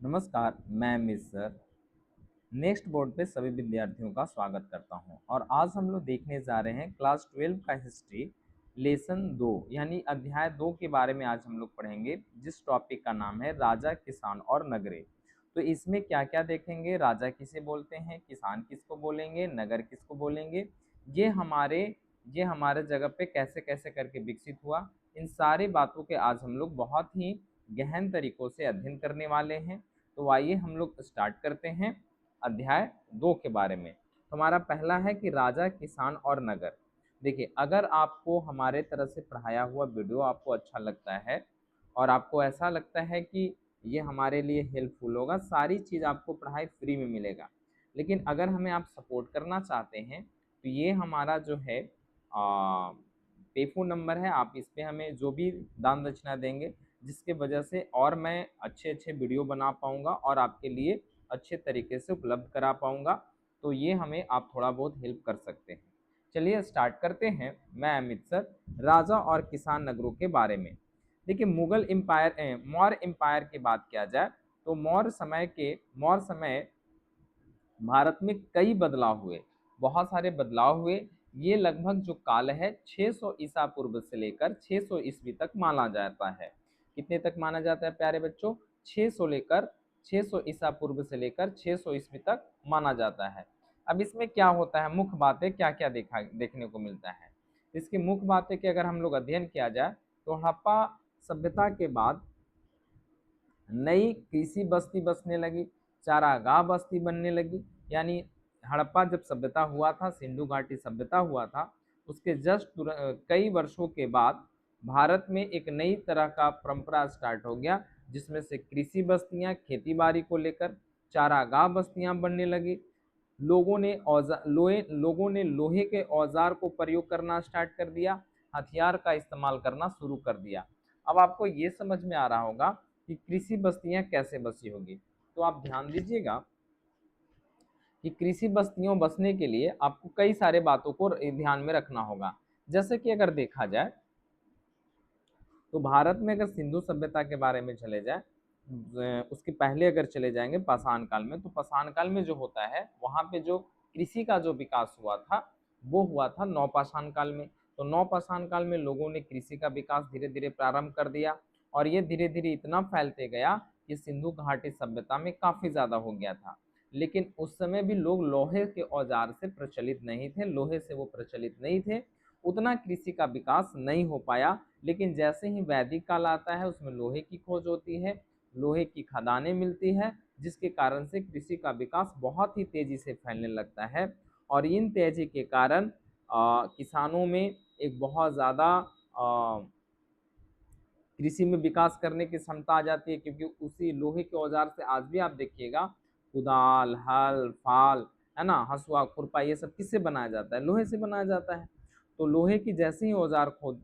नमस्कार, मैं miss sir next board पे सभी विद्यार्थियों का स्वागत करता हूं। और आज हम लोग देखने जा रहे हैं क्लास 12 का हिस्ट्री लेसन 2 यानी अध्याय 2 के बारे में। आज हम लोग पढ़ेंगे जिस टॉपिक का नाम है राजा, किसान और नगरे। तो इसमें क्या क्या देखेंगे, राजा किसे बोलते हैं, किसान किसको बोलेंगे, नगर किसको बोलेंगे, ये हमारे ये हमारे जगह पे कैसे कैसे करके विकसित हुआ, इन सारी बातों के आज हम लोग बहुत ही गहन तरीकों से अध्ययन करने वाले हैं। तो आइए हम लोग स्टार्ट करते हैं अध्याय 2 के बारे में। तो हमारा पहला है कि राजा, किसान और नगर। देखिए, अगर आपको हमारे तरफ से पढ़ाया हुआ वीडियो आपको अच्छा लगता है और आपको ऐसा लगता है कि ये हमारे लिए हेल्पफुल होगा, सारी चीज़ आपको पढ़ाई फ्री में मिलेगा। लेकिन अगर हमें आप सपोर्ट करना चाहते हैं तो ये हमारा जो है पे फोन नंबर है, आप इस पे हमें जो भी दान दक्षिणा देंगे, जिसके वजह से और मैं अच्छे अच्छे वीडियो बना पाऊँगा और आपके लिए अच्छे तरीके से उपलब्ध करा पाऊँगा। तो ये हमें आप थोड़ा बहुत हेल्प कर सकते हैं। चलिए स्टार्ट करते हैं। मैं अमित सर, राजा और किसान नगरों के बारे में। देखिए, मुगल एम्पायर मौर्य एम्पायर की बात किया जाए तो मौर्य समय भारत में कई बदलाव हुए, बहुत सारे बदलाव हुए। ये लगभग जो काल है 600 ईसा पूर्व से लेकर 600 ईस्वी तक माना जाता है। कितने तक माना जाता है प्यारे बच्चों? 600 ईसा पूर्व से लेकर 600 ईस्वी तक माना जाता है। अब इसमें क्या होता है, मुख्य बातें क्या क्या देखने को मिलता है। इसकी मुख्य बातें की अगर हम लोग अध्ययन किया जाए तो हड़प्पा सभ्यता के बाद नई कृषि बस्ती बसने लगी, चारागाह बस्ती बनने लगी। यानी हड़प्पा जब सभ्यता हुआ था, सिंधु घाटी सभ्यता हुआ था, उसके जस्ट कई वर्षों के बाद भारत में एक नई तरह का परंपरा स्टार्ट हो गया, जिसमें से कृषि बस्तियां, खेती बाड़ी को लेकर चारागाह बस्तियां बनने लगी। लोगों ने लोहे के औजार को प्रयोग करना स्टार्ट कर दिया, हथियार का इस्तेमाल करना शुरू कर दिया। अब आपको ये समझ में आ रहा होगा कि कृषि बस्तियां कैसे बसी होगी। तो आप ध्यान दीजिएगा कि कृषि बस्तियों बसने के लिए आपको कई सारे बातों को ध्यान में रखना होगा। जैसे कि अगर देखा जाए तो भारत में अगर सिंधु सभ्यता के बारे में चले जाए, उसके पहले अगर चले जाएंगे पाषाण काल में, तो पाषाण काल में जो होता है वहाँ पे जो कृषि का जो विकास हुआ था वो हुआ था नवपाषाण काल में। तो नवपाषाण काल में लोगों ने कृषि का विकास धीरे धीरे प्रारंभ कर दिया और ये धीरे धीरे इतना फैलते गया कि सिंधु घाटी सभ्यता में काफी ज्यादा हो गया था। लेकिन उस समय भी लोग लोहे के औजार से प्रचलित नहीं थे, लोहे से वो प्रचलित नहीं थे, उतना कृषि का विकास नहीं हो पाया। लेकिन जैसे ही वैदिक काल आता है उसमें लोहे की खोज होती है, लोहे की खदानें मिलती है, जिसके कारण से कृषि का विकास बहुत ही तेजी से फैलने लगता है। और इन तेजी के कारण किसानों में एक बहुत ज़्यादा कृषि में विकास करने की क्षमता आ जाती है, क्योंकि उसी लोहे के औजार से आज भी आप देखिएगा कुदाल, हल, फाल, है ना, हसुआ, खुरपा, ये सब किससे बनाया जाता है? लोहे से बनाया जाता है। तो लोहे की जैसे ही औजार खोज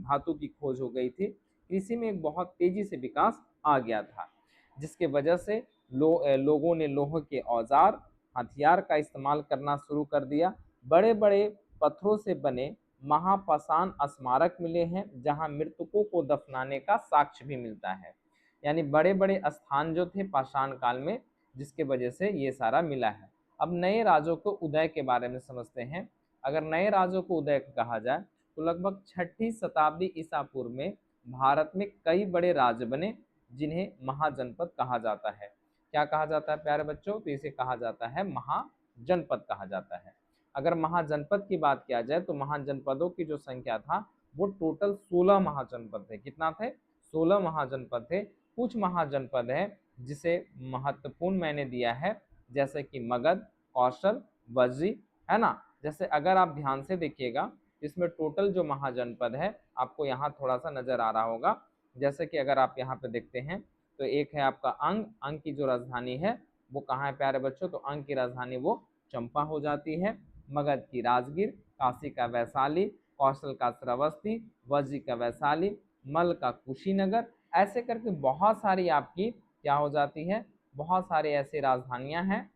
धातु की खोज हो गई थी, कृषि में एक बहुत तेजी से विकास आ गया था, जिसके वजह से लोगों ने लोहे के औजार, हथियार का इस्तेमाल करना शुरू कर दिया। बड़े बड़े पत्थरों से बने महापाषाण स्मारक मिले हैं, जहां मृतकों को दफनाने का साक्ष्य भी मिलता है। यानी बड़े बड़े स्थान जो थे पाषाण काल में, जिसके वजह से ये सारा मिला है। अब नए राजों को उदय के बारे में समझते हैं। अगर नए राजों को उदय कहा जाए तो लगभग 6ठी शताब्दी ईसा पूर्व में भारत में कई बड़े राज्य बने, जिन्हें महाजनपद कहा जाता है। क्या कहा जाता है प्यारे बच्चों? तो इसे कहा जाता है महाजनपद कहा जाता है। अगर महाजनपद की बात किया जाए तो महाजनपदों की जो संख्या था वो टोटल 16 महाजनपद थे। कितना थे? 16 महाजनपद थे। कुछ महाजनपद है जिसे महत्वपूर्ण मैंने दिया है, जैसे कि मगध, कौशल, वज्री, है ना। जैसे अगर आप ध्यान से देखिएगा, इसमें टोटल जो महाजनपद है आपको यहाँ थोड़ा सा नजर आ रहा होगा। जैसे कि अगर आप यहाँ पे देखते हैं तो एक है आपका अंग की जो राजधानी है वो कहाँ है प्यारे बच्चों? तो अंग की राजधानी वो चंपा हो जाती है। मगध की राजगीर, काशी का वैशाली, कौशल का श्रावस्ती, वज्र का वैशाली, मल का कुशीनगर, ऐसे करके बहुत सारी आपकी क्या हो जाती है, बहुत सारी ऐसी राजधानियां हैं।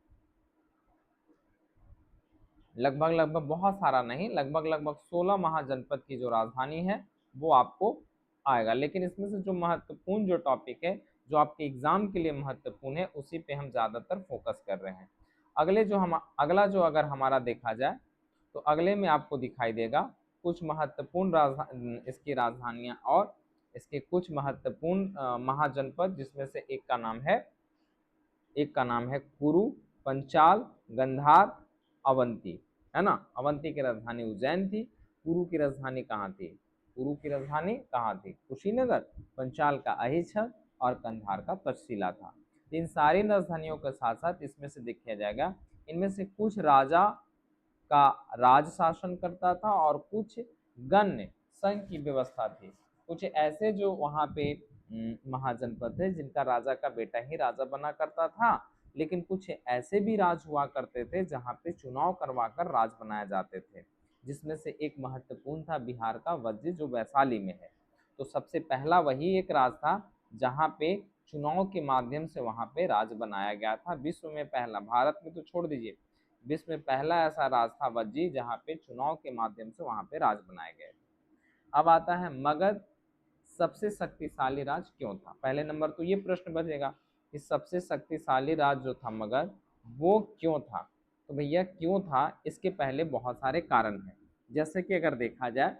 लगभग लगभग, बहुत सारा नहीं, लगभग लगभग 16 महाजनपद की जो राजधानी है वो आपको आएगा। लेकिन इसमें से जो महत्वपूर्ण जो टॉपिक है, जो आपके एग्जाम के लिए महत्वपूर्ण है उसी पे हम ज़्यादातर फोकस कर रहे हैं। अगला जो अगर हमारा देखा जाए तो अगले में आपको दिखाई देगा कुछ महत्वपूर्ण इसकी राजधानियां और इसके कुछ महत्वपूर्ण महाजनपद, जिसमें से एक का नाम है कुरु, पंचाल, गंधार, अवंती, है ना। अवंती की राजधानी उज्जैन थी। कुरु की राजधानी कहाँ थी? कुरु की राजधानी कहाँ थी? कुशीनगर। पंचाल का अहिच्छद और कंधार का तक्षशिला था। इन सारी राजधानियों के साथ साथ इसमें से देखा जाएगा इनमें से कुछ राजा का राज शासन करता था और कुछ गण्य संघ की व्यवस्था थी। कुछ ऐसे जो वहाँ पे महाजनपद थे जिनका राजा का बेटा ही राजा बना करता था, लेकिन कुछ ऐसे भी राज हुआ करते थे जहाँ पे चुनाव करवाकर राज बनाए जाते थे, जिसमें से एक महत्वपूर्ण था बिहार का वज्जी, जो वैशाली में है। तो सबसे पहला वही एक राज था जहाँ पे चुनाव के माध्यम से वहाँ पे राज बनाया गया था। विश्व में पहला, भारत में तो छोड़ दीजिए, विश्व में पहला ऐसा राज था वज्जी जहाँ पे चुनाव के माध्यम से वहाँ पे राज बनाए गए। अब आता है मगध सबसे शक्तिशाली राज क्यों था। पहले नंबर तो ये प्रश्न बचेगा कि सबसे शक्तिशाली राज जो था मगध, वो क्यों था। तो भैया क्यों था, इसके पहले बहुत सारे कारण हैं। जैसे कि अगर देखा जाए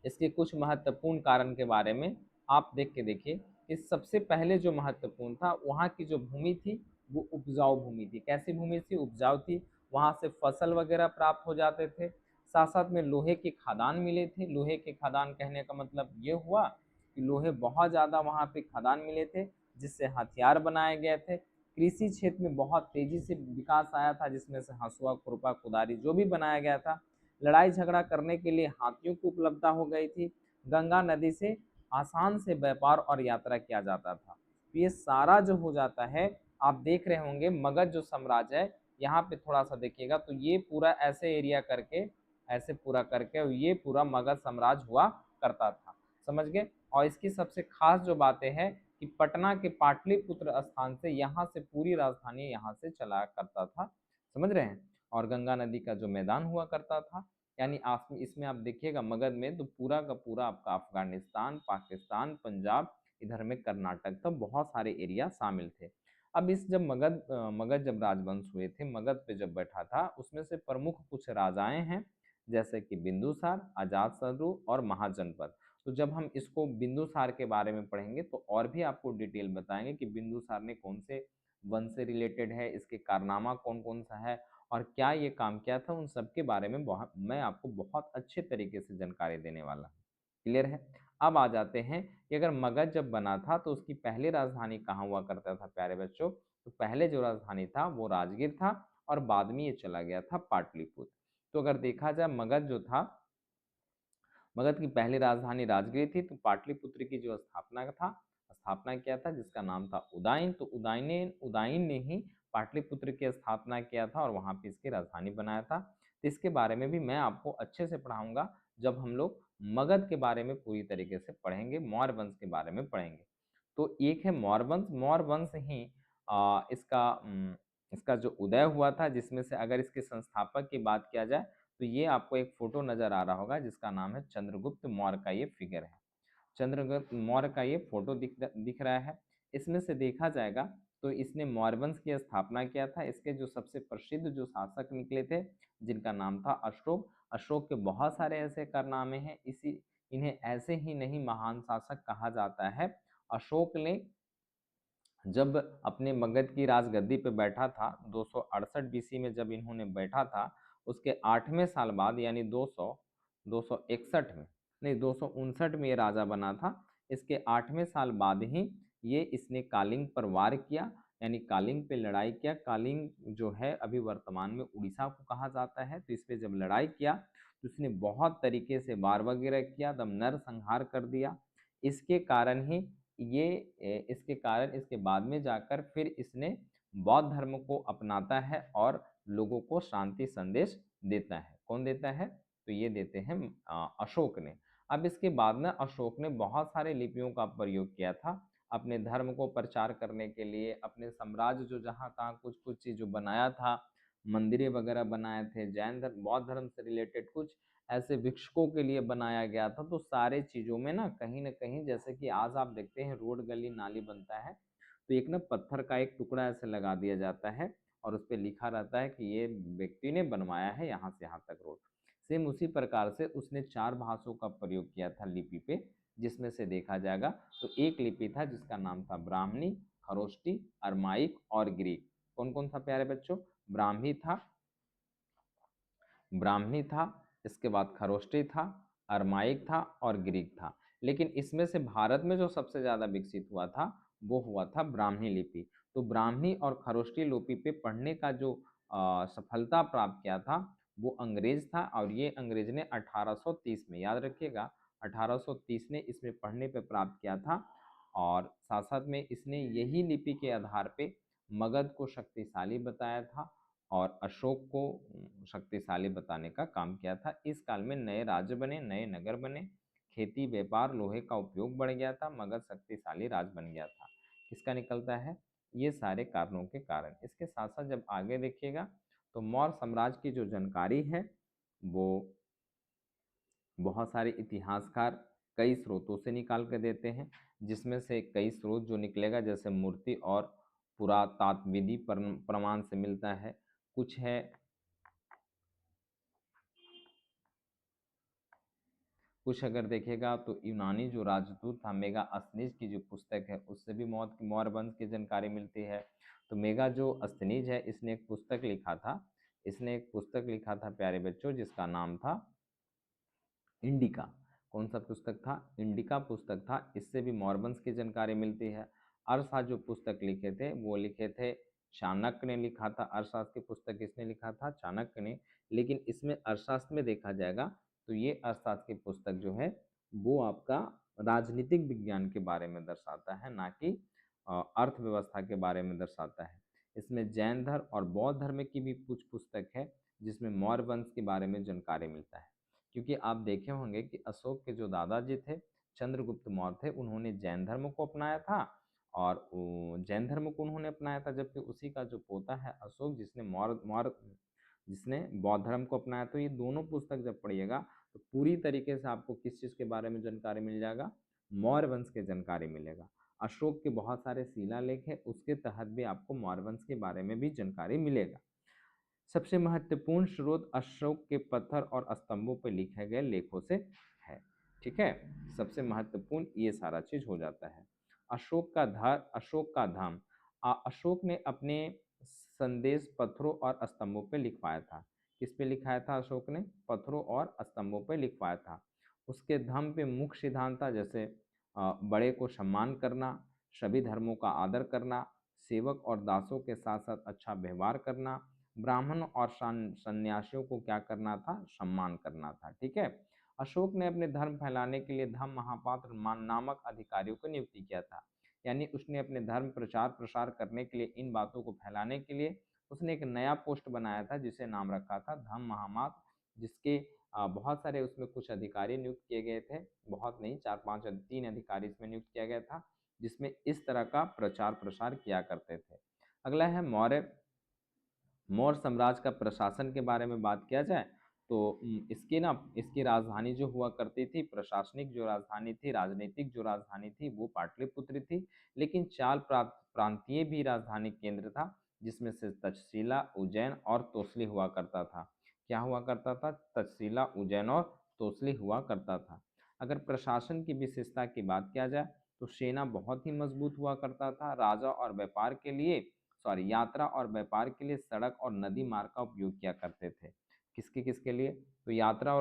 इसके कुछ महत्वपूर्ण कारण के बारे में आप देख के देखिए कि सबसे पहले जो महत्वपूर्ण था, वहाँ की जो भूमि थी वो उपजाऊ भूमि थी। कैसी भूमि थी? उपजाऊ थी। वहाँ से फसल वगैरह प्राप्त हो जाते थे। साथ साथ में लोहे के खदान मिले थे। लोहे के खदान कहने का मतलब ये हुआ कि लोहे बहुत ज़्यादा वहाँ पे खदान मिले थे, जिससे हथियार बनाए गए थे। कृषि क्षेत्र में बहुत तेजी से विकास आया था, जिसमें से हंसुआ, खुरपा, कुदारी जो भी बनाया गया था। लड़ाई झगड़ा करने के लिए हाथियों की उपलब्धता हो गई थी। गंगा नदी से आसान से व्यापार और यात्रा किया जाता था। तो ये सारा जो हो जाता है, आप देख रहे होंगे मगध जो साम्राज्य है, यहाँ पे थोड़ा सा देखिएगा तो ये पूरा ऐसे एरिया करके, ऐसे पूरा करके ये पूरा मगध साम्राज्य हुआ करता था। समझ गए। और इसकी सबसे खास जो बातें हैं कि पटना के पाटलिपुत्र स्थान से यहाँ से पूरी राजधानी यहाँ से चला करता था। समझ रहे हैं। और गंगा नदी का जो मैदान हुआ करता था, यानी आप इसमें आप देखिएगा मगध में तो पूरा का पूरा आपका अफगानिस्तान, पाकिस्तान, पंजाब, इधर में कर्नाटक तक बहुत सारे एरिया शामिल थे। अब इस जब मगध जब राजवंश हुए थे, मगध पे जब बैठा था, उसमें से प्रमुख कुछ राजाएं हैं, जैसे कि बिंदुसार, अजातशत्रु और महाजनपद। तो जब हम इसको बिंदुसार के बारे में पढ़ेंगे तो और भी आपको डिटेल बताएंगे कि बिंदुसार ने कौन से वंश से रिलेटेड है, इसके कारनामा कौन कौन सा है और क्या ये काम किया था, उन सब के बारे में मैं आपको बहुत अच्छे तरीके से जानकारी देने वाला हूँ। क्लियर है। अब आ जाते हैं कि अगर मगध जब बना था तो उसकी पहली राजधानी कहाँ हुआ करता था प्यारे बच्चों। तो पहले जो राजधानी था वो राजगीर था और बाद में ये चला गया था पाटलिपुत्र। तो अगर देखा जाए मगध जो था, मगध की पहली राजधानी राजगीर थी। तो पाटलिपुत्र की जो स्थापना किया था जिसका नाम था उदयन। तो उदयन ने ही पाटलिपुत्र की स्थापना किया था और वहां पे इसकी राजधानी बनाया था। तो इसके बारे में भी मैं आपको अच्छे से पढ़ाऊंगा जब हम लोग मगध के बारे में पूरी तरीके से पढ़ेंगे, मौर्य वंश के बारे में पढ़ेंगे। तो एक है मौर्य वंश। मौर्य वंश ही इसका जो उदय हुआ था, जिसमें से अगर इसके संस्थापक की बात किया जाए तो ये आपको एक फोटो नजर आ रहा होगा जिसका नाम है चंद्रगुप्त मौर्य का ये फिगर है। चंद्रगुप्त मौर्य का ये फोटो दिख रहा है। इसमें से देखा जाएगा तो इसने मौर्य वंश की स्थापना किया था। इसके जो सबसे प्रसिद्ध जो शासक निकले थे जिनका नाम था अशोक। अशोक के बहुत सारे ऐसे कारनामे हैं, इसी इन्हें ऐसे ही नहीं महान शासक कहा जाता है। अशोक ने जब अपने मगध की राजगद्दी पे बैठा था 268 बीसी में, जब इन्होंने बैठा था उसके 8वें साल बाद यानी 261 में, नहीं 259 में ये राजा बना था। इसके 8वें साल बाद ही ये इसने कालिंग पर वार किया, यानी कालिंग पे लड़ाई किया। कालिंग जो है अभी वर्तमान में उड़ीसा को कहा जाता है। तो इस पे जब लड़ाई किया तो इसने बहुत तरीके से वार वगैरह किया, दम नरसंहार कर दिया। इसके कारण ही इसके कारण इसके बाद में जाकर फिर इसने बौद्ध धर्म को अपनाता है और लोगों को शांति संदेश देता है। कौन देता है? तो ये देते हैं अशोक ने। अब इसके बाद में अशोक ने बहुत सारे लिपियों का प्रयोग किया था अपने धर्म को प्रचार करने के लिए। अपने साम्राज्य जो जहाँ तहाँ कुछ कुछ चीज जो बनाया था, मंदिरें वगैरह बनाए थे, जैन धर्म बौद्ध धर्म से रिलेटेड कुछ ऐसे भिक्षुकों के लिए बनाया गया था। तो सारे चीज़ों में ना कहीं जैसे कि आज आप देखते हैं रोड गली नाली बनता है, तो एक ना पत्थर का एक टुकड़ा ऐसे लगा दिया जाता है और उस पे लिखा रहता है कि ये व्यक्ति ने बनवाया है यहाँ से यहाँ तक रोड। सेम उसी प्रकार से उसने 4 भाषाओं का प्रयोग किया था लिपि पे, जिसमें से देखा जाएगा तो एक लिपि था जिसका नाम था ब्राह्मणी, खरोष्टी, अरमाइक और ग्रीक। कौन कौन था प्यारे बच्चों? ब्राह्मी था, ब्राह्मी था, इसके बाद खरोष्टी था, अरमाइक था और ग्रीक था। लेकिन इसमें से भारत में जो सबसे ज्यादा विकसित हुआ था वो हुआ था ब्राह्मी लिपि। तो ब्राह्मी और खरोष्टी लिपि पे पढ़ने का जो सफलता प्राप्त किया था वो अंग्रेज था, और ये अंग्रेज ने 1830 में, याद रखिएगा, 1830 ने इसमें पढ़ने पे प्राप्त किया था। और साथ साथ में इसने यही लिपि के आधार पे मगध को शक्तिशाली बताया था और अशोक को शक्तिशाली बताने का काम किया था। इस काल में नए राज्य बने, नए नगर बने, खेती व्यापार लोहे का उपयोग बढ़ गया था, मगध शक्तिशाली राज्य बन गया था। किसका निकलता है? ये सारे कारणों के कारण। इसके साथ साथ जब आगे देखिएगा तो मौर्य साम्राज्य की जो जानकारी है वो बहुत सारे इतिहासकार कई स्रोतों से निकाल कर देते हैं, जिसमें से कई स्रोत जो निकलेगा जैसे मूर्ति और पुरातात्विकी प्रमाण से मिलता है। कुछ है, कुछ अगर देखेगा तो यूनानी जो राजदूत था मेगास्थनीज की जो पुस्तक है उससे भी मौर्य वंश की जानकारी मिलती है। तो मेगा जो अस्थनीज है इसने एक पुस्तक लिखा था, इसने एक पुस्तक लिखा था प्यारे बच्चों जिसका नाम था इंडिका। कौन सा पुस्तक था? इंडिका पुस्तक था। इससे भी मौर्य वंश की जानकारी मिलती है। अर्थशास्त्र जो पुस्तक लिखे थे वो लिखे थे चाणक्य ने लिखा था। अर्थशास्त्र की पुस्तक किसने लिखा था? चाणक्य ने। लेकिन इसमें अर्थशास्त्र में देखा जाएगा तो ये अर्थशास्त्र की पुस्तक जो है वो आपका राजनीतिक विज्ञान के बारे में दर्शाता है, ना कि अर्थव्यवस्था के बारे में दर्शाता है। इसमें जैन धर्म और बौद्ध धर्म की भी कुछ पुस्तक है जिसमें मौर्य वंश के बारे में जानकारी मिलता है। क्योंकि आप देखे होंगे कि अशोक के जो दादाजी थे चंद्रगुप्त मौर्य थे, उन्होंने जैन धर्म को अपनाया था, और जैन धर्म को उन्होंने अपनाया था, जबकि उसी का जो पोता है अशोक जिसने मौर्य मौर्य जिसने बौद्ध धर्म को अपनाया। तो ये दोनों पुस्तक जब पढ़िएगा तो पूरी तरीके से आपको किस चीज़ के बारे में जानकारी मिल जाएगा? मौर्य वंश की जानकारी मिलेगा। अशोक के बहुत सारे शिलालेख है, उसके तहत भी आपको मौर्य वंश के बारे में भी जानकारी मिलेगा। सबसे महत्वपूर्ण स्रोत अशोक के पत्थर और स्तंभों पर लिखे गए लेखों से है। ठीक है, सबसे महत्वपूर्ण ये सारा चीज हो जाता है। अशोक का धाम। अशोक ने अपने संदेश पत्थरों और स्तंभों पर लिखवाया था। किस पे लिखाया था? अशोक ने पत्थरों और स्तंभों पर लिखवाया था। उसके धम्म पे मुख्य सिद्धांत था जैसे बड़े को सम्मान करना, सभी धर्मों का आदर करना, सेवक और दासों के साथ साथ अच्छा व्यवहार करना, ब्राह्मण और सन्यासियों को क्या करना था? सम्मान करना था। ठीक है। अशोक ने अपने धर्म फैलाने के लिए धम्म महापात्र नामक अधिकारियों को नियुक्ति किया था। यानी उसने अपने धर्म प्रचार प्रसार करने के लिए, इन बातों को फैलाने के लिए उसने एक नया पोस्ट बनाया था जिसे नाम रखा था धम्म महापात्र, जिसके बहुत सारे उसमें कुछ अधिकारी नियुक्त किए गए थे। बहुत नहीं, 4-5 3 अधिकारी इसमें नियुक्त किया गया था जिसमें इस तरह का प्रचार प्रसार किया करते थे। अगला है मौर्य। मौर्य साम्राज्य का प्रशासन के बारे में बात किया जाए तो इसकी राजधानी जो हुआ करती थी, प्रशासनिक जो राजधानी थी, राजनीतिक जो राजधानी थी वो पाटलिपुत्र थी। लेकिन चार प्रांतीय भी राजधानी केंद्र था, जिसमें से तक्षशिला, उज्जैन और तोसली हुआ करता था। क्या हुआ करता था? तक्षशिला, उज्जैन और तोसली हुआ करता था। अगर प्रशासन की विशेषता की बात किया जाए तो सेना बहुत ही मजबूत हुआ करता था। राजा और व्यापार के लिए, यात्रा और व्यापार के लिए सड़क और नदी मार्ग का उपयोग किया करते थे। किसके किसके लिए? तो यात्रा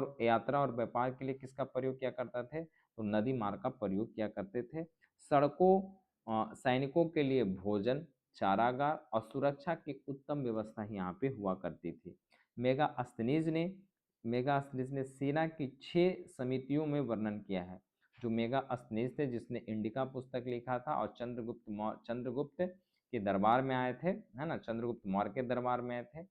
और व्यापार के लिए किसका प्रयोग किया करते थे? तो नदी मार्ग का प्रयोग किया करते थे। सड़कों, सैनिकों के लिए भोजन, चारागाह और सुरक्षा की उत्तम व्यवस्था यहाँ पे हुआ करती थी। मेगास्थनीज ने सेना की 6 समितियों में वर्णन किया है। जो मेगास्थनीज थे जिसने इंडिका पुस्तक लिखा था और चंद्रगुप्त के दरबार में आए थे, है ना, चंद्रगुप्त मौर्य के दरबार में आए थे।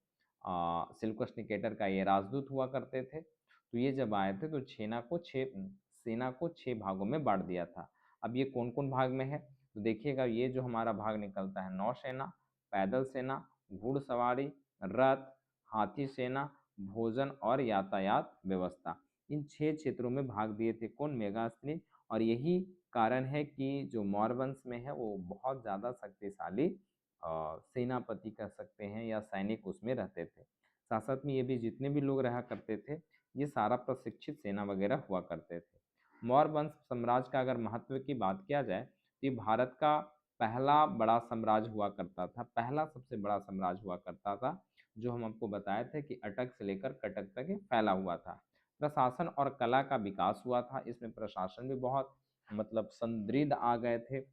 सिल्कस निकेटर का ये राजदूत हुआ करते थे। तो ये जब आए थे तो सेना को 6 भागों में बांट दिया था। अब ये कौन कौन भाग में है? तो देखिएगा, ये जो हमारा भाग निकलता है, नौसेना, पैदल सेना, घुड़सवारी, रथ, हाथी सेना, भोजन और यातायात व्यवस्था। इन 6 क्षेत्रों में भाग दिए थे कौन? मेगास्थनी। और यही कारण है कि जो मौर्य वंश में है वो बहुत ज़्यादा शक्तिशाली सेनापति कह सकते हैं या सैनिक उसमें रहते थे। साथ साथ में ये भी जितने भी लोग रहा करते थे ये सारा प्रशिक्षित सेना वगैरह हुआ करते थे। मौर्य वंश साम्राज्य का अगर महत्व की बात किया जाए तो ये भारत का पहला बड़ा साम्राज्य हुआ करता था, पहला सबसे बड़ा साम्राज्य हुआ करता था, जो हम आपको बताए थे कि अटक से लेकर कटक तक ये फैला हुआ था। प्रशासन और कला का विकास हुआ था, इसमें प्रशासन भी बहुत मतलब समृद्ध आ गए थे,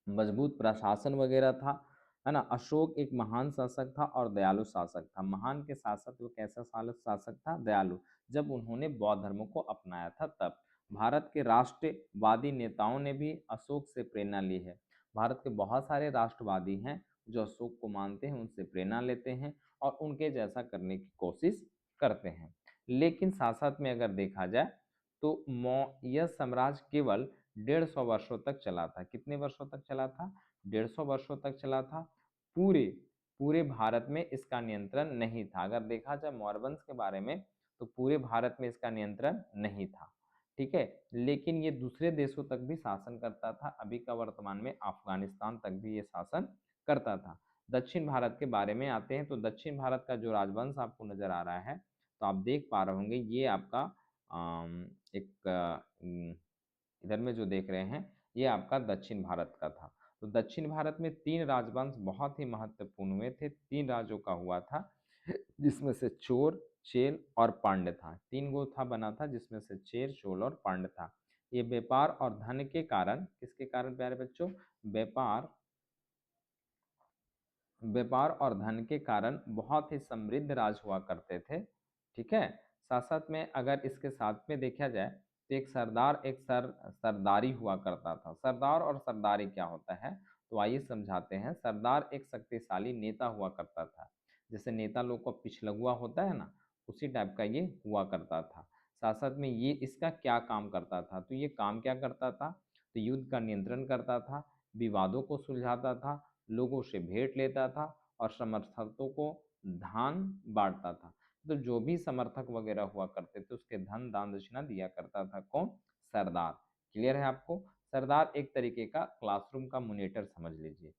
मजबूत प्रशासन वगैरह था, है ना। अशोक एक महान शासक था और दयालु शासक था। महान के साथ साथ वो कैसा शासक था? दयालु। जब उन्होंने बौद्ध धर्म को अपनाया था तब। भारत के राष्ट्रवादी नेताओं ने भी अशोक से प्रेरणा ली है। भारत के बहुत सारे राष्ट्रवादी हैं जो अशोक को मानते हैं, उनसे प्रेरणा लेते हैं और उनके जैसा करने की कोशिश करते हैं। लेकिन साथ साथ में अगर देखा जाए तो यह साम्राज्य केवल 150 वर्षों तक चला था। कितने वर्षों तक चला था? 150 वर्षों तक चला था। पूरे पूरे भारत में इसका नियंत्रण नहीं था। अगर देखा जाए मौर्य वंश के बारे में तो पूरे भारत में इसका नियंत्रण नहीं था, ठीक है। लेकिन ये दूसरे देशों तक भी शासन करता था। अभी का वर्तमान में अफगानिस्तान तक भी ये शासन करता था। दक्षिण भारत के बारे में आते हैं तो दक्षिण भारत का जो राजवंश आपको नजर आ रहा है तो आप देख पा रहे होंगे ये आपका एक इधर में जो देख रहे हैं ये आपका दक्षिण भारत का था। तो दक्षिण भारत में 3 राजवंश बहुत ही महत्वपूर्ण हुए थे। 3 राज्यों का हुआ था जिसमें से चोर, चेल और पांड्य था। 3 गो था बना था जिसमें से चेर, चोल और पांड्य था। ये व्यापार और धन के कारण, किसके कारण प्यारे बच्चों? व्यापार व्यापार और धन के कारण बहुत ही समृद्ध राज हुआ करते थे, ठीक है। साथ साथ में अगर इसके साथ में देखा जाए तो एक सरदार सरदारी हुआ करता था। सरदार और सरदारी क्या होता है तो आइए समझाते हैं। सरदार एक शक्तिशाली नेता हुआ करता था। जैसे नेता लोग को पिछलगुआ होता है ना, उसी टाइप का ये हुआ करता था। साथ साथ में ये इसका क्या काम करता था तो ये काम क्या करता था तो युद्ध का नियंत्रण करता था, विवादों को सुलझाता था, लोगों से भेंट लेता था और समर्थकों को धान बांटता था। तो जो भी समर्थक वगैरह हुआ करते थे उसके धन दान दक्षिणा दिया करता था कौन? सरदार। क्लियर है आपको? सरदार एक तरीके का क्लासरूम का मॉनिटर समझ लीजिए।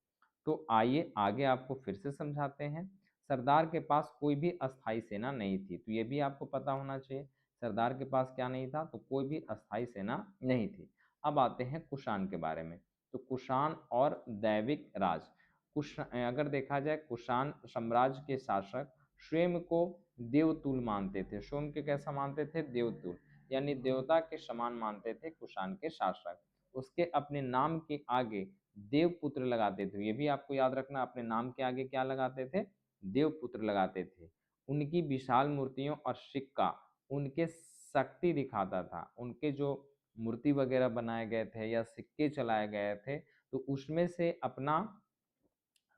तो आइए आगे आपको फिर से समझाते हैं। सरदार के पास कोई भी अस्थाई सेना नहीं थी, तो ये भी आपको पता होना चाहिए। सरदार के पास क्या नहीं था तो कोई भी अस्थाई सेना नहीं थी। अब आते हैं कुषाण के बारे में। तो कुषाण और दैविक राज। कुश अगर देखा जाए कुषाण साम्राज्य के शासक स्वयं को देवतुल मानते थे। स्वयं के कैसा मानते थे? देवतुल, यानी देवता के समान मानते थे कुषाण के शासक। उसके अपने नाम के आगे देवपुत्र लगाते थे। ये भी आपको याद रखना, अपने नाम के आगे क्या लगाते थे? देवपुत्र लगाते थे। उनकी विशाल मूर्तियों और सिक्का उनके शक्ति दिखाता था। उनके जो मूर्ति वगैरह बनाए गए थे या सिक्के चलाए गए थे तो उसमें से अपना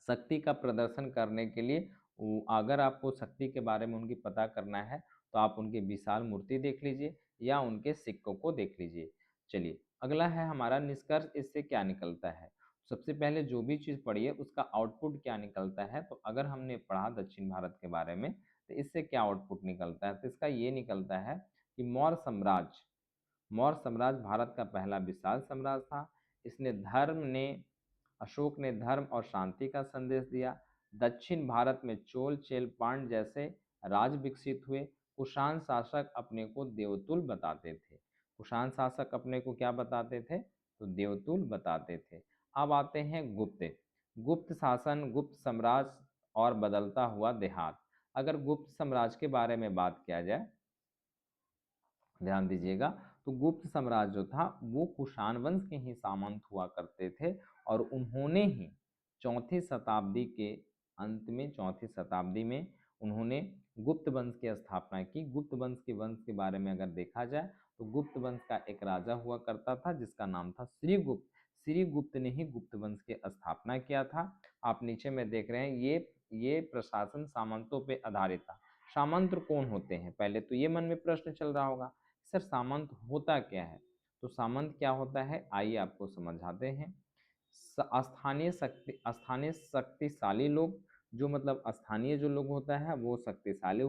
शक्ति का प्रदर्शन करने के लिए अगर आपको शक्ति के बारे में उनकी पता करना है तो आप उनकी विशाल मूर्ति देख लीजिए या उनके सिक्कों को देख लीजिए। चलिए अगला है हमारा निष्कर्ष, इससे क्या निकलता है। सबसे पहले जो भी चीज़ पढ़िए उसका आउटपुट क्या निकलता है। तो अगर हमने पढ़ा दक्षिण भारत के बारे में तो इससे क्या आउटपुट निकलता है तो इसका ये निकलता है कि मौर्य साम्राज्य भारत का पहला विशाल साम्राज्य था। इसने धर्म ने अशोक ने धर्म और शांति का संदेश दिया। दक्षिण भारत में चोल, चेल, पांड्य जैसे राज विकसित हुए। कुषाण शासक अपने को देवतुल बताते थे। कुषाण शासक अपने को क्या बताते थे तो देवतुल बताते थे। अब आते हैं गुप्त। गुप्त शासन, गुप्त साम्राज्य और बदलता हुआ देहात। अगर गुप्त साम्राज्य के बारे में बात किया जाए, ध्यान दीजिएगा, तो गुप्त साम्राज्य जो था वो कुषाण वंश के ही सामंत हुआ करते थे और उन्होंने ही चौथी शताब्दी के अंत में, चौथी शताब्दी में उन्होंने गुप्त वंश की स्थापना की। गुप्त वंश के बारे में अगर देखा जाए तो गुप्त वंश का एक राजा हुआ करता था जिसका नाम था श्रीगुप्त। श्रीगुप्त ने ही गुप्त वंश की स्थापना किया था। आप नीचे में देख रहे हैं ये प्रशासन सामंतों पे आधारित था। सामंत कौन होते हैं? पहले तो ये मन में प्रश्न चल रहा होगा सर सामंत होता क्या है। तो सामंत क्या होता है आइए आपको समझाते हैं। स्थानीय शक्तिशाली लोग, जो मतलब स्थानीय जो लोग होता है वो शक्तिशाली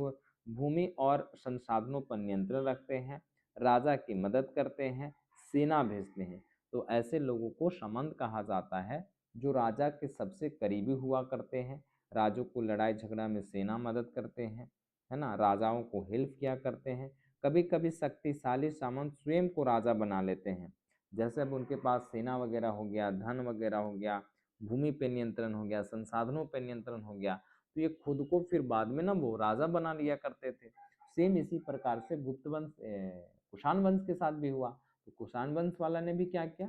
भूमि और संसाधनों पर नियंत्रण रखते हैं, राजा की मदद करते हैं, सेना भेजते हैं। तो ऐसे लोगों को सामंत कहा जाता है, जो राजा के सबसे करीबी हुआ करते हैं, राजों को लड़ाई झगड़ा में सेना मदद करते हैं, है ना, राजाओं को हेल्प किया करते हैं। कभी कभी शक्तिशाली सामंत स्वयं को राजा बना लेते हैं। जैसे अब उनके पास सेना वगैरह हो गया, धन वगैरह हो गया, भूमि पे नियंत्रण हो गया, संसाधनों पे नियंत्रण हो गया, तो ये खुद को फिर बाद में ना वो राजा बना लिया करते थे। सेम इसी प्रकार से गुप्त वंश कुषाण वंश के साथ भी हुआ। तो कुषाण वंश वाला ने भी क्या किया,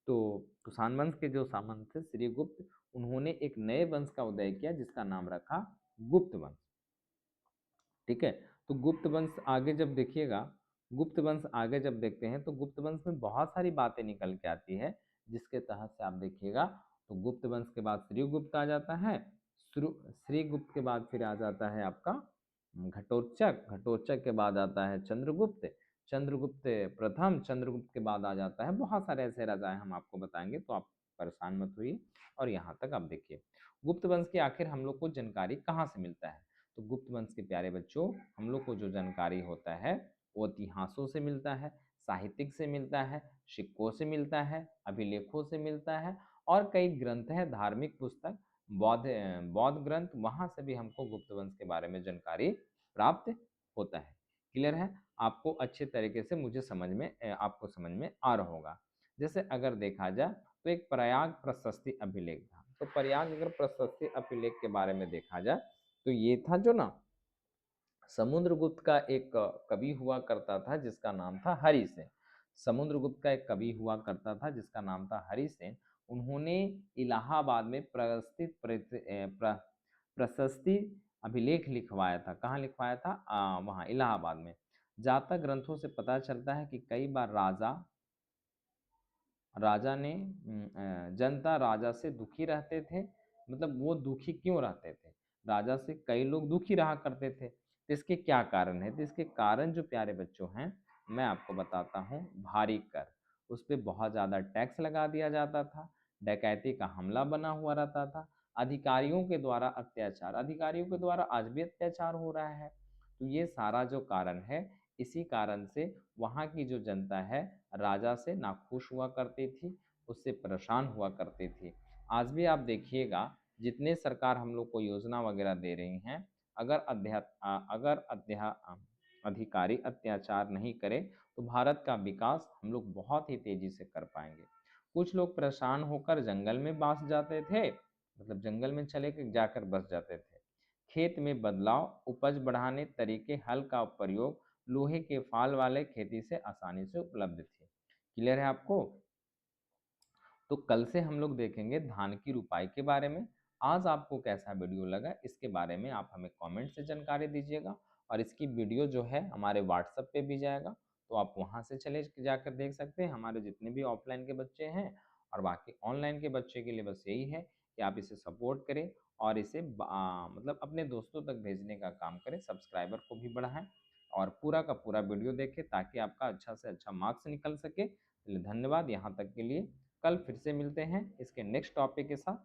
तो कुषाण वंश के जो सामंत थे श्री गुप्त, उन्होंने एक नए वंश का उदय किया जिसका नाम रखा गुप्त वंश। ठीक है। तो गुप्त वंश आगे जब देखिएगा, गुप्त वंश आगे जब देखते हैं तो गुप्त वंश में बहुत सारी बातें निकल के आती है, जिसके तहत से आप देखिएगा तो गुप्त वंश के बाद श्रीगुप्त आ जाता है, श्रीगुप्त के बाद फिर आ जाता है आपका घटोत्कच, घटोत्कच के बाद आता है चंद्रगुप्त, चंद्रगुप्त प्रथम, चंद्रगुप्त के बाद आ जाता है, बहुत सारे ऐसे राजा हैं हम आपको बताएंगे, तो आप परेशान मत होइए। और यहाँ तक आप देखिए गुप्त वंश की आखिर हम लोग को जानकारी कहाँ से मिलता है। तो गुप्त वंश के प्यारे बच्चों, हम लोग को जो जानकारी होता है वो इतिहासों से मिलता है, साहित्यिक से मिलता है, सिक्कों से मिलता है, अभिलेखों से मिलता है, और कई ग्रंथ हैं, धार्मिक पुस्तक, बौद्ध बौद्ध ग्रंथ, वहां से भी हमको गुप्त वंश के बारे में जानकारी प्राप्त होता है। क्लियर है? आपको अच्छे तरीके से मुझे समझ में आपको समझ में आ रहा होगा। जैसे अगर देखा जाए तो एक प्रयाग प्रशस्ति अभिलेख था, तो प्रयाग अगर प्रशस्ति अभिलेख के बारे में देखा जाए तो ये था जो ना समुद्रगुप्त का एक कवि हुआ करता था जिसका नाम था हरिसेन। समुद्रगुप्त का एक कवि हुआ करता था जिसका नाम था हरिसेन। उन्होंने इलाहाबाद में प्रशस्ति अभिलेख लिखवाया था। कहाँ लिखवाया था? वहाँ इलाहाबाद में। जातक ग्रंथों से पता चलता है कि कई बार राजा राजा ने जनता राजा से दुखी रहते थे। मतलब वो दुखी क्यों रहते थे? राजा से कई लोग दुखी रहा करते थे, तो इसके क्या कारण है? तो इसके कारण जो प्यारे बच्चों हैं मैं आपको बताता हूँ। भारी कर, उस पर बहुत ज़्यादा टैक्स लगा दिया जाता था, डकैती का हमला बना हुआ रहता था, अधिकारियों के द्वारा अत्याचार, अधिकारियों के द्वारा आज भी अत्याचार हो रहा है। तो ये सारा जो कारण है, इसी कारण से वहाँ की जो जनता है राजा से नाखुश हुआ करती थी, उससे परेशान हुआ करती थी। आज भी आप देखिएगा जितने सरकार हम लोग को योजना वगैरह दे रही हैं, अगर अधिकारी अत्याचार नहीं करे तो भारत का विकास हम लोग बहुत ही तेजी से कर पाएंगे। कुछ लोग परेशान होकर जंगल में बस जाते थे, मतलब जंगल में चले के जाकर बस जाते थे। खेत में बदलाव, उपज बढ़ाने तरीके, हल का प्रयोग लोहे के फाल वाले खेती से आसानी से उपलब्ध थे। क्लियर है आपको? तो कल से हम लोग देखेंगे धान की रुपाई के बारे में। आज आपको कैसा वीडियो लगा इसके बारे में आप हमें कमेंट से जानकारी दीजिएगा, और इसकी वीडियो जो है हमारे व्हाट्सएप पे भी जाएगा, तो आप वहां से चले जाकर देख सकते हैं। हमारे जितने भी ऑफलाइन के बच्चे हैं और बाकी ऑनलाइन के बच्चे के लिए बस यही है कि आप इसे सपोर्ट करें और इसे मतलब अपने दोस्तों तक भेजने का काम करें, सब्सक्राइबर को भी बढ़ाएं और पूरा का पूरा वीडियो देखें ताकि आपका अच्छा से अच्छा मार्क्स निकल सके। चलिए धन्यवाद यहाँ तक के लिए। कल फिर से मिलते हैं इसके नेक्स्ट टॉपिक के साथ।